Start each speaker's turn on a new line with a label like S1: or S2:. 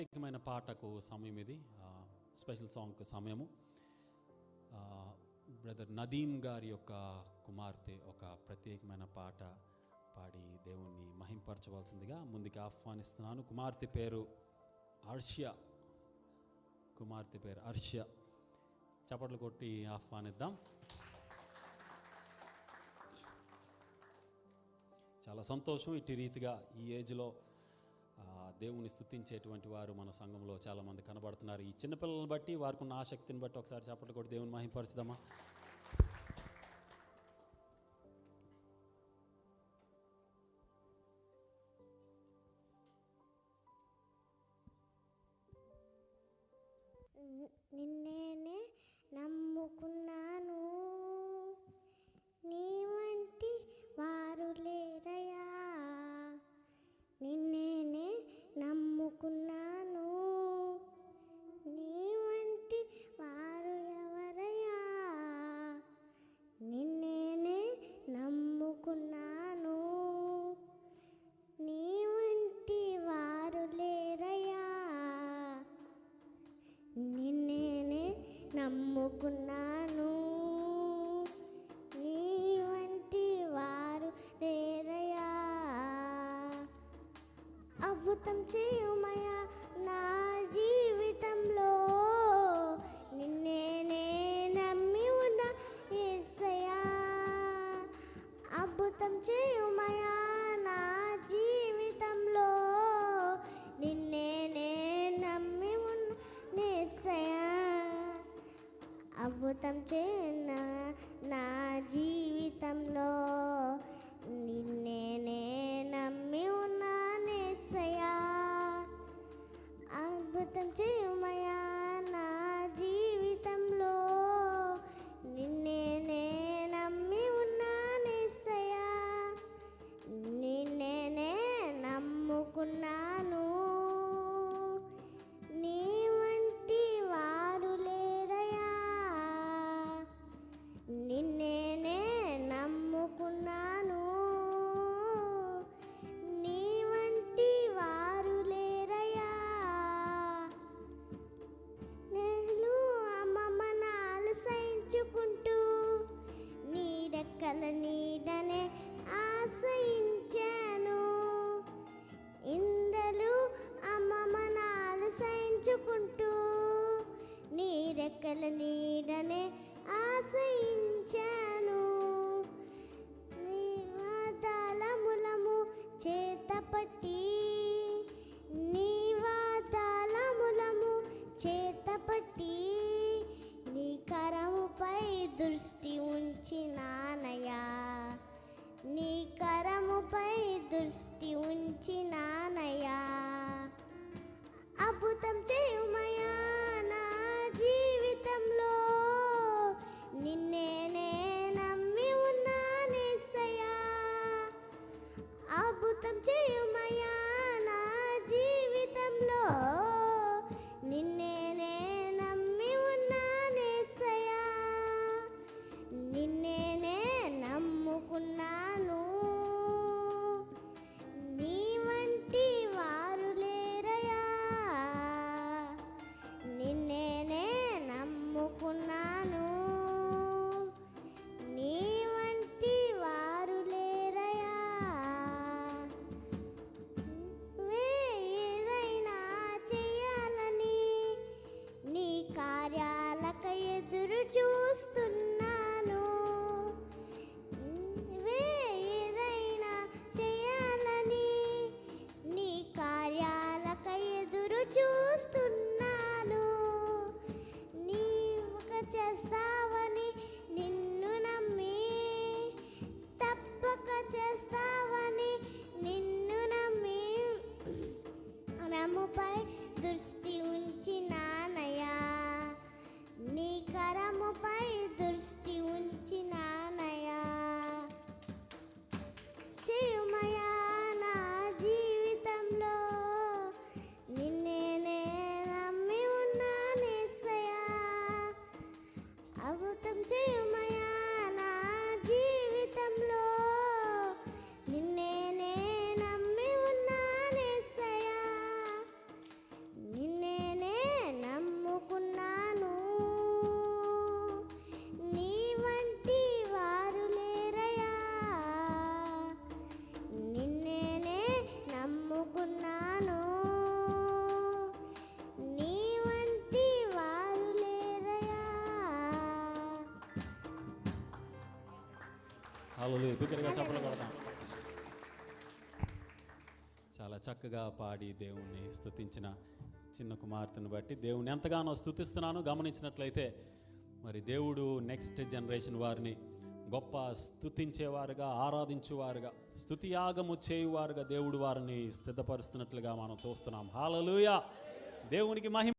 S1: ప్రత్యేకమైన పాటకు సమయం ఇది, స్పెషల్ సాంగ్కు సమయము. బ్రదర్ నదీం గారి యొక్క కుమార్తె ఒక ప్రత్యేకమైన పాట పాడి దేవుణ్ణి మహింపరచవలసిందిగా ముందుకు ఆహ్వానిస్తున్నాను. కుమార్తె పేరు అర్ష్య. చప్పట్లు కొట్టి ఆహ్వానిద్దాం. చాలా సంతోషం. ఇటు రీతిగా ఈ ఏజ్లో దేవుని స్తుతించేటువంటి వారు మన సంఘంలో చాలామంది కనబడుతున్నారు. ఈ చిన్నపిల్లలను బట్టి, వారికి ఉన్న ఆసక్తిని బట్టి ఒకసారి చప్పట్లు కొట్టి దేవుని మహింపరచుదామా.
S2: నిన్నేనే నమ్ముకున్నాను, నీ వంటి వారు లేరయ్యా. నిన్నేనే నమ్ముకున్నాను, నీ వంటి వారు ఎవరయ్యా. నిన్నేనే నమ్ముకున్నాను, నీ వంటి వారు లేరయ్యా. నిన్నేనే నమ్ముకున్నాను, నీ వంటి వారు లేరయ్యా. అద్భుతం చేయుమయ్యా నా జీవితంలో, నిన్నేనే నమ్మి ఉన్న యేసయ్యా. అద్భుతం చేయుమయ్యా నా జీవితంలో, నిన్నేనే నమ్మి ఉన్న యేసయ్యా. అద్భుతం చేయున నా జీవితంలో, నిన్నేనే నమ్మి ఉన్నా యేసయ్యా. అద్భుతం చేయుమయ్యా నా జీవితంలో, నిన్నేనే నమ్మి ఉన్నా యేసయ్యా. నిన్నేనే నమ్ముకున్నాను, నీ వంటి వారు లేరయ్యా. నిన్నేనే నమ్ముకున్నాను, నీ వంటి వారు లేరయ్యా. నేను అమ్మమ్మనాలు సహించుకుంటూ, నీ రెక్కల నీడనే ఆశ్రయించాను. ఇందలు అమ్మమ్మనాలు సహించుకుంటూ, నీ రెక్కల నీడనే ఆశ్రయించాను. నీ వాతాళములము చేతపట్టి, నీ వాతాళములము చేతపట్టి, నీ కరముపై దృష్టి ఉంచినానయ్యా. నీ కరముపై దృష్టి ఉంచినానయ్యా. అద్భుతం చేయుమయ్యా నా జీవితంలో, నిన్నేనే నమ్మి ఉన్నా యేసయ్యా. అద్భుతం చేయుమయ్యా నా జీవితంలో, నిన్నేనే నమ్మి ఉన్నా యేసయ్యా. నిన్నేనే నమ్ముకున్నాను, నీ వంటి వారు లేరయ్యా. నిన్నేనే నమ్ముకున్నాను, నీ వంటి వారు లేరయ్యా. ఏదైనా చేయాలని నీ కార్యాలక ఎదురు చూస్తున్నాను. ఏదైనా చేయాలని నీ కార్యాలక ఎదురు చూస్తున్నాను. నీవుక చేస్తావని నిన్ను నమ్మి, తప్పక చేస్తావని నిన్ను నమ్మి, రముపై దృష్టి ఉంచినానయ్యా. నీ కరముపై దృష్టి ఉంచినానయ్యా. చేయుమయ్యా నా జీవితంలో, నిన్నేనే నమ్మి ఉన్నా యేసయ్యా. అద్భుతం చేయుమయ్యా నా జీవితంలో, నిన్నేనే నమ్మి ఉన్నా యేసయ్యా.
S1: హల్లెలూయా. బిగ్గరగా చప్పట్లు కొడదాం. చాలా చక్కగా పాడి దేవుణ్ణి స్తుతించిన చిన్న కుమార్తెను బట్టి దేవుని ఎంతగానో స్తుతిస్తున్నాను. గమనించినట్లయితే మరి దేవుడు నెక్స్ట్ జనరేషన్ వారిని గొప్ప స్తుతించేవారుగా, ఆరాధించేవారుగా, స్తుతియాగము చేయువారుగా దేవుడు వారిని సిద్ధపరుస్తున్నట్లుగా మనం చూస్తున్నాం. హల్లెలూయా. దేవునికి మహిమ.